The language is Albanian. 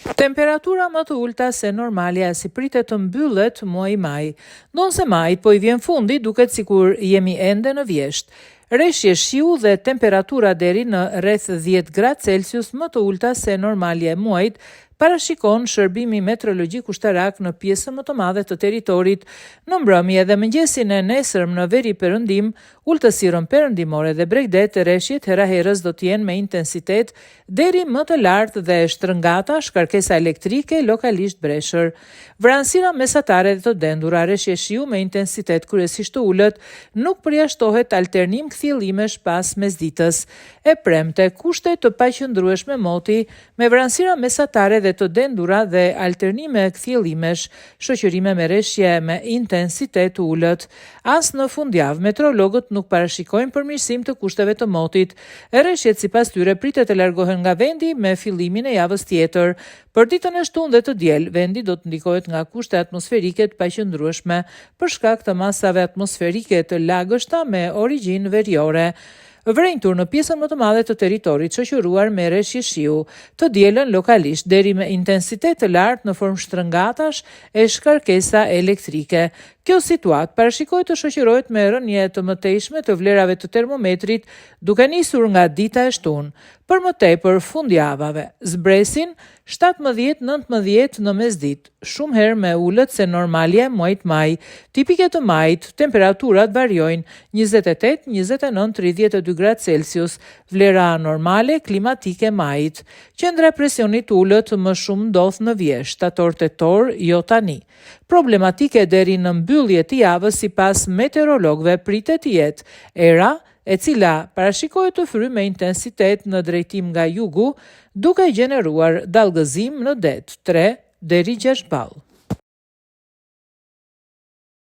Temperatura më të ulta se normalja si pritet të mbyllet muaji maj. Ndonse majit po I vjen fundi, duket sikur jemi ende në vjesht. Reshje shiu dhe temperatura deri në rreth 10 gradë Celsius më të ulta se normalja e muajit, parashikon shërbimi meteorologjik ushtarak në pjesën më të madhe të territorit. Në mbrëmje dhe mëngjesin e nesërm në veri perëndim, ultësirën perëndimore dhe Bregdet, reshjet heraherës do të jenë me intensitet deri më të lartë dhe shtrëngata, shkarkesa elektrike, lokalisht breshër. Vranësira mesatare dhe të dendura, reshje shiu me intensitet kryesisht të ulët, nuk përjashtohet alternim kthjellimesh pas mesditës. E premte, kushte të paqëndrueshme moti me vranësira mesatare dhe të dendura dhe alternime kthjellimesh, shoqërime me reshje me intensitet të ulët. As në fundjavë, meteorologët nuk parashikojnë përmirësim të kushteve të motit. Reshjet sipas tyre pritet të largohen nga vendi me fillimin e javës tjetër. Për ditën e shtunë dhe të diel, vendi do të ndikohet nga kushte atmosferike të paqëndrueshme për shkak të masave atmosferike të lagështa me origjinë veriore. Vrenjtur në pjesën më të madhe të territorit shoqëruar me reshje shiu, të dielën lokalisht deri me intensitet të lartë në formë shtrëngatash e shkarkesa elektrike. Kjo situatë parashikohet të shoqërohet me rënje të mëtejshme të vlerave të termometrit, duke nisur nga dita e shtunë. Për më tepër fundjavave, zbresin 17-19 në mesditë, shumë herë me ulët se normalja e muajit maj. Tipike të majit, temperaturat variojnë 28, 29, 32 gradë Celsius, vlera normale klimatike majit. Qendra e presionit ulët më shumë ndodh në vjesht, shtator-tetor, jo tani. Problematike deri në mbyllje të javës sipas meteorologëve pritet të jetë era, e cila parashikohet të fryjë me intensitet në drejtim nga jugu, duke gjeneruar dallgëzim në det 3 deri 6 ball.